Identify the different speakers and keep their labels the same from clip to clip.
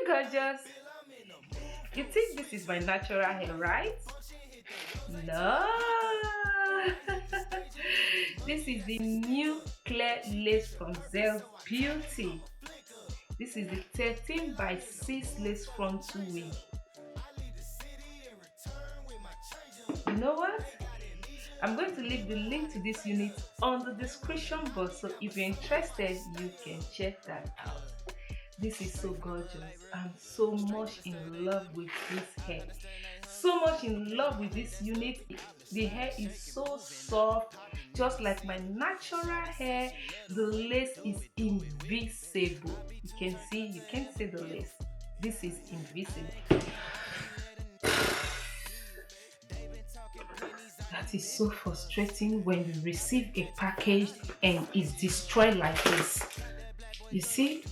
Speaker 1: gorgeous. You think this is my natural hair, right? No. This is the new clear lace from XRSBEAUTY. This is the 13 by 6 lace frontal wig. You know what? I'm going to leave the link to this unit on the description box, so if you're interested, you can check that out. This is so gorgeous. I'm so much in love with this hair. So much in love with this unit. The hair is so soft, just like my natural hair. The lace is invisible. You can see, you can't see the lace. This is invisible. That is so frustrating when you receive a package and it's destroyed like this. You see?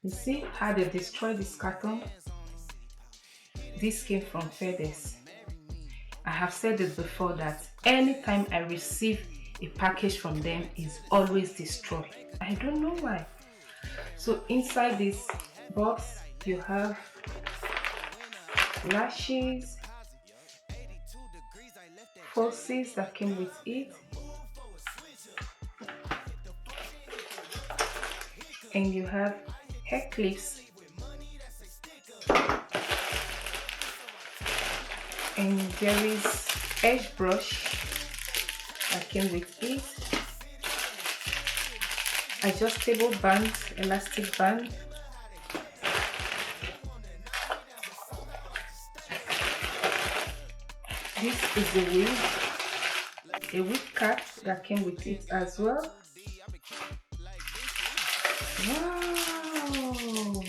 Speaker 1: You see how they destroyed this carton? This came from FedEx. I have said it before that anytime I receive a package from them, it's always destroyed. I don't know why. So inside this box, you have lashes, falsies that came with it, and you have hair clips, and there is edge brush that came with it, adjustable band, elastic band, this is the wig, a wig cap that came with it as well. Wow!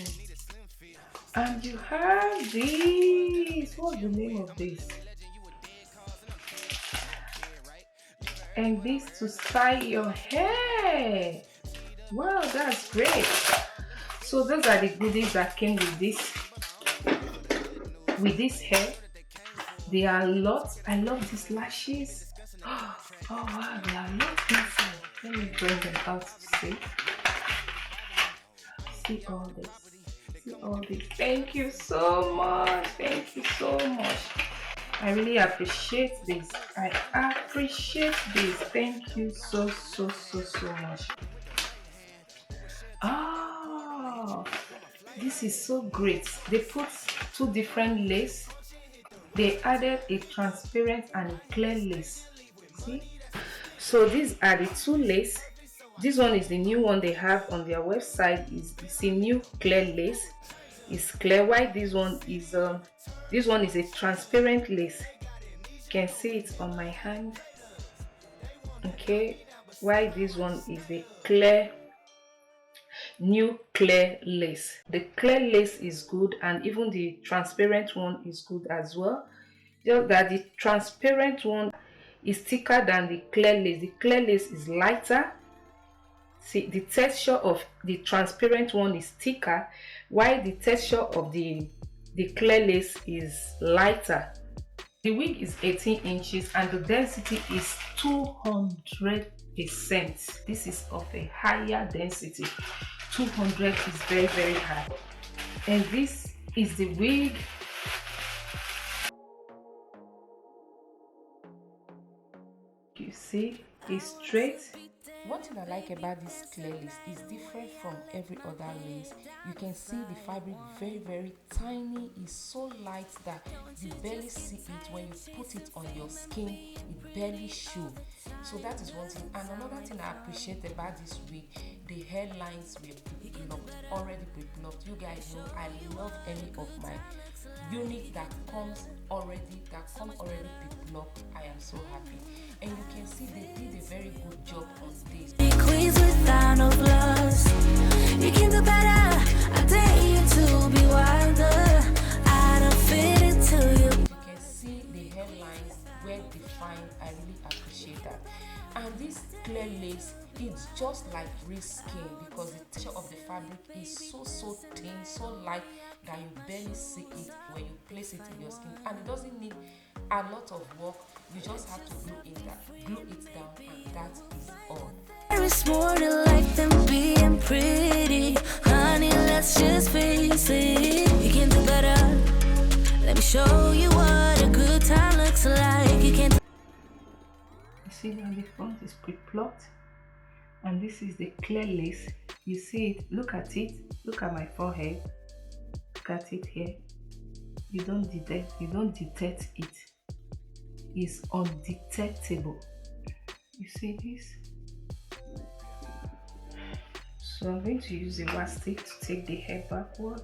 Speaker 1: And you have this. What's the name of this? And this to style your hair. Wow, that's great. So those are the goodies that came with this hair. There are lots. I love these lashes. Oh wow, there are lots inside. Let me bring them out to see. See all this. See all this. Thank you so much. Thank you so much. I really appreciate this. I appreciate this. Thank you so much. Oh, this is so great. They put two different lace. They added a transparent and a clear lace. See? So these are the two lace. This one is the new one they have on their website. It's a new clear lace. It's clear. White. This one is a transparent lace. You can see it on my hand. Okay. While this one is the clear, new clear lace. The clear lace is good, and even the transparent one is good as well. Just that the transparent one is thicker than the clear lace. The clear lace is lighter. See, the texture of the transparent one is thicker, while the texture of the clear lace is lighter. The wig is 18 inches and the density is 200%. This is of a higher density. 200 is very high. And this is the wig. You see, it's straight. One thing I like about this clear lace is different from every other lace. You can see the fabric very tiny. It's so light that you barely see it. When you put it on your skin, it barely shows. So that is one thing. And another thing I appreciate about this wig, the hairlines were pre-plucked, already pre-plucked. You guys know I love any of my unit that comes already pre-plucked. I am so happy. And you can see they did a very good job on this. Queens without no flaws. You can do better. I dare you to be wilder. I don't fit into you. You can see the hairlines well defined. I really appreciate that. And this clear lace, it's just like real skin, because the texture of the fabric is so thin, so light that you barely see it when you place it in your skin. And it doesn't need a lot of work. You just have to glue it down, and that is all. There is more to life than being pretty, honey. Let's just see that the front is pre-plucked, and this is the clear lace. You see it, look at it, look at my forehead, look at it here. You don't detect it. It's undetectable. You see this? So I'm going to use a wax stick to take the hair backward.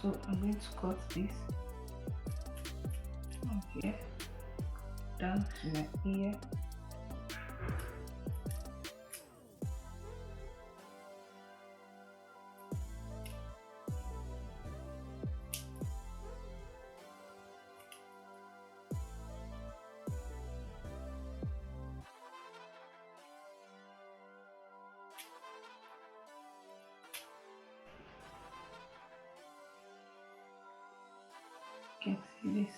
Speaker 1: So I'm going to cut this from here down to my ear. You can see this.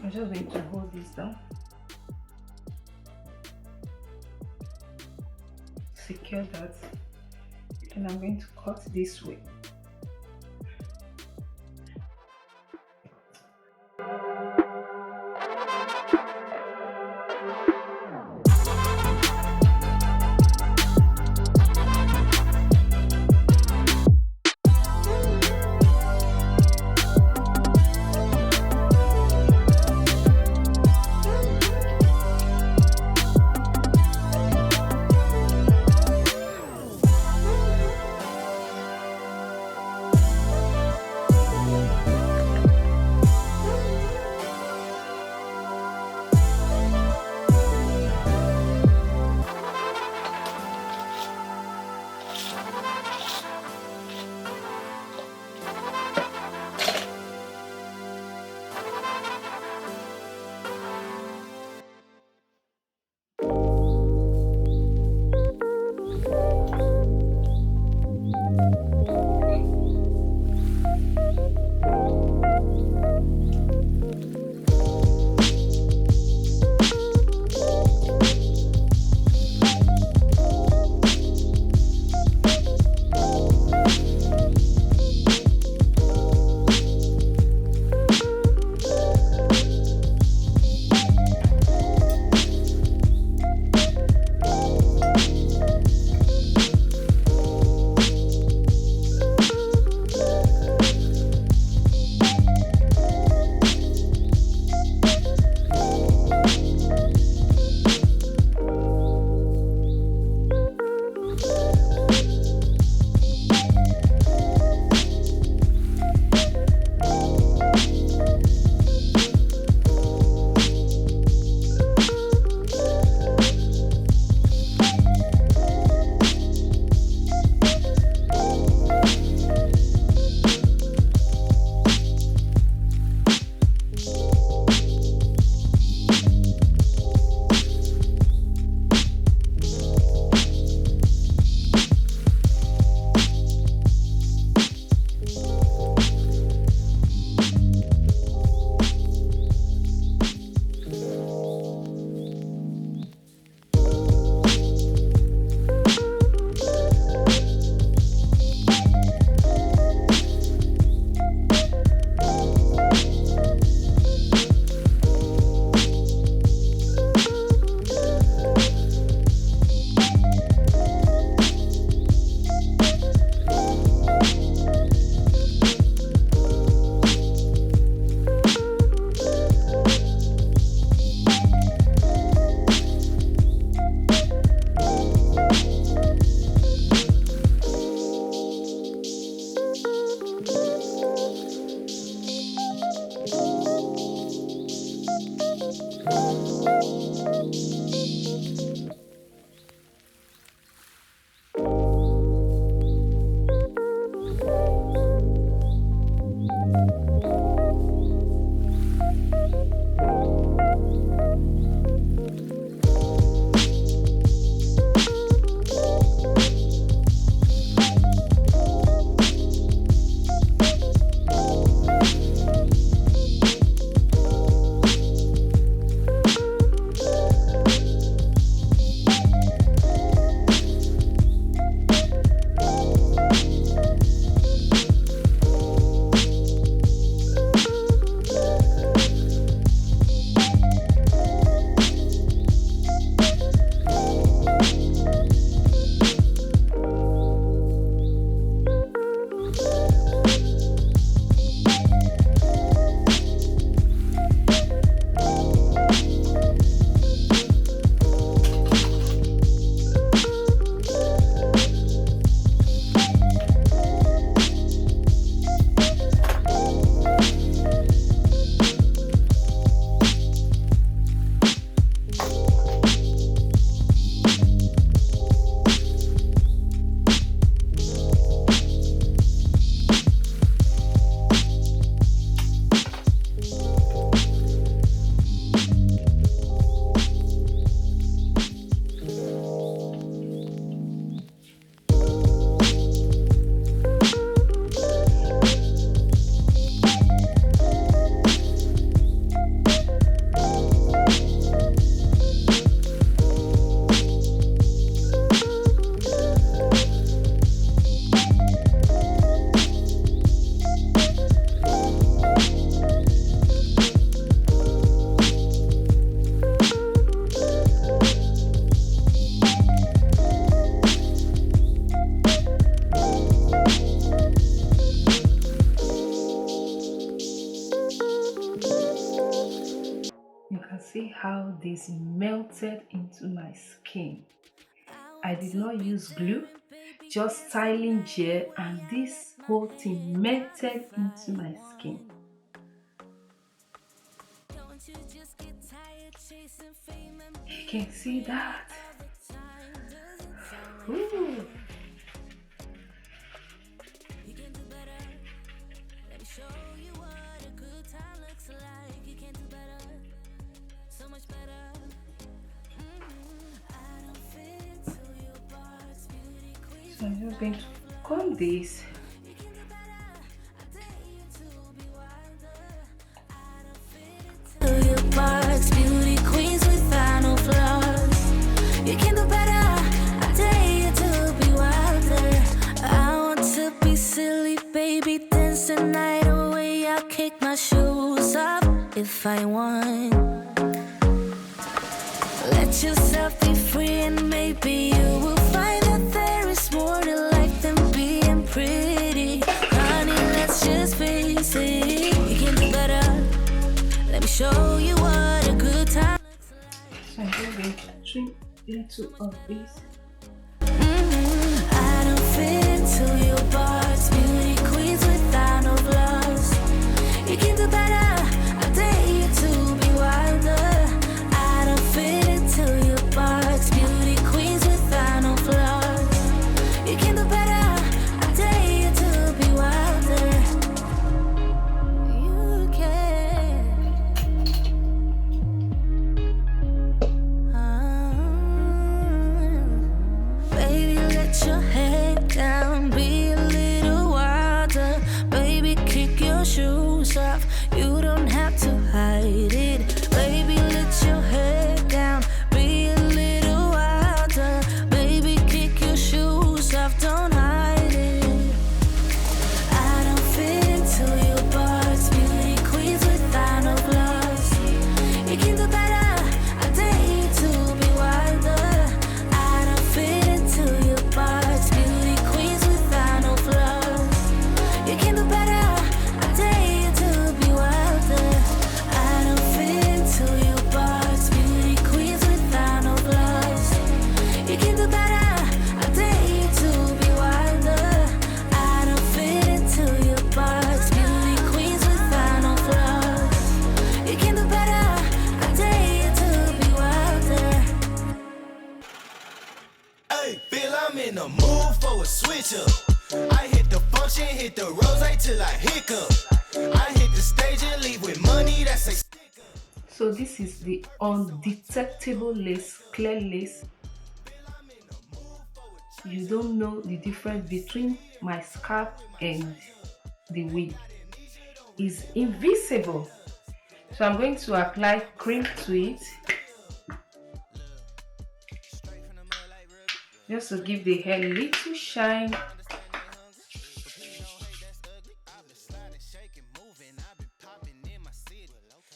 Speaker 1: I'm just going to hold this down, secure that, and I'm going to cut this way. how this melted into my skin. I did not use glue, just styling gel, and this whole thing melted into my skin. You can see that. Ooh. So I'm just going to comb this.
Speaker 2: Beauty queens without no flaws. You can do better. I dare you to be wilder. I want to be silly, baby, dance the night away. I'll kick my shoes off if I want. Let yourself be free, and maybe you will find that there is more to life than being pretty. Honey, let's just face it. You can do better. Let me show you what a good time looks like.
Speaker 1: So I'm just going to trim a little of this.
Speaker 2: I don't fit into your box. Beauty queens without no flaws. You can do better. I dare you to be wilder. I don't fit into your box. Beauty queens without no flaws. You can do better. I dare you to be wilder. You can. Baby, let your head down, be a little wilder. Baby, kick your shoes off, you don't have to hide it. Baby, let your head down, be a little wilder. Baby, kick your shoes off, don't hide it. I don't fit into your box. Beauty queens without no flaws. You can do better. I dare you to be wilder. I don't fit into your box. Beauty queens without no flaws. You can do better. I dare you to be wilder. I don't fit into your box. Beauty queens without no flaws. You can do better. I dare you to be wilder. I don't fit into your box. Beauty queens without no flaws. You can do better. I dare you to be wilder.
Speaker 3: Hey, feel I'm in the mood for a switch up. I hit the function, hit the rose till I hiccup. I hit the stage and leave with money that's a sticker.
Speaker 1: So this is the undetectable lace, clear lace. You don't know the difference between my scalp and the wig. It's invisible. So I'm going to apply cream to it, just to give the hair a little shine.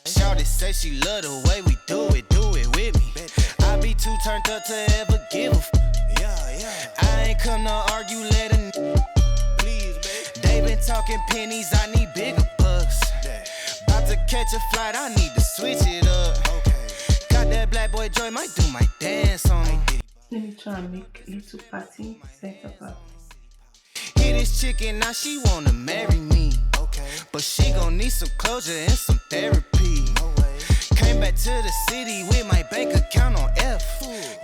Speaker 3: Shawty say she love the way we do it with me. I be too turned up to ever give a I ain't come to argue, let a please, babe. They been talking pennies, I need bigger bucks. About to catch a flight, I need to switch it up. Got that black boy joy, might do my dance on him.
Speaker 1: Let me try and make a little party set up.
Speaker 3: Hit this chicken, now she wanna marry me. But she gon' need some closure and some therapy. Came back to the city with my bank account on F.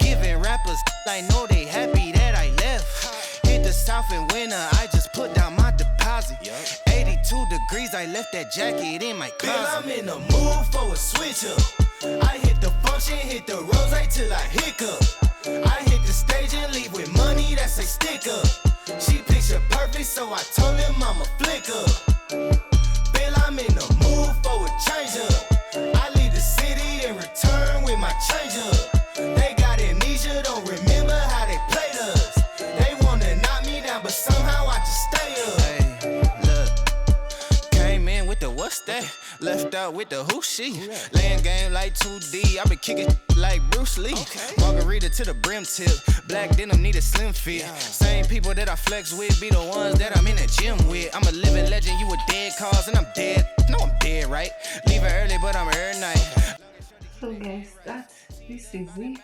Speaker 3: Giving rappers, I know they happy that I left. Hit the south in winter, I just put down my deposit. 82 degrees, I left that jacket in my closet. Bill, I'm in the mood for a switch up. I hit the function, hit the rose till I hiccup. I hit the stage and leave with money that's a sticker. She picture perfect, so I told him I'ma flick up. Bill, I'm in the mood for a change up. I leave the city and return with my change up. They got amnesia, don't remember how they played us. They wanna knock me down, but somehow I just stay up. Hey, look, came in with the what's that? Left out with the who she. Laying game like 2D, I been kicking like Bruce Lee. Margarita to the brim tip, black denim need a slim fit. Same people that I flex with be the ones that I'm in the gym with. I'm a living legend, you a dead cause and I'm dead. No, I'm dead, right? Leaving early, but I'm early night.
Speaker 1: So guys, this is it.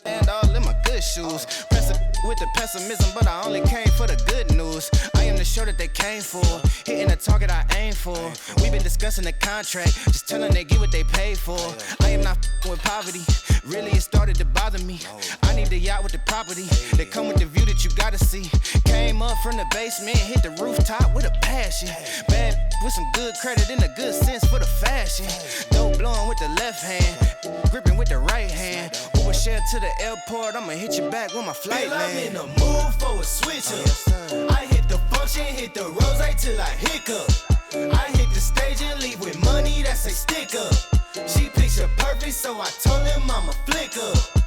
Speaker 3: And all in my good shoes. Pressing with the pessimism, but I only came for the good news. I am the show that they came for, hitting the target I aim for. We've been discussing the contract, just telling they get what they paid for. I am not with poverty, really it started to bother me. I need the yacht with the property, they come with the view that you gotta see. Came up from the basement, hit the rooftop with a passion. Bad with some good credit and a good sense for the fashion. Dope blowing with the left hand, gripping with the right hand. Uber share to the airport, I'ma hit you back when my flight land.
Speaker 4: I'm in the mood for a switch up. I hit the function, hit the rose till I hiccup. I hit the stage and leave with money that say stick up. She picture perfect, so I told him I'ma flick up.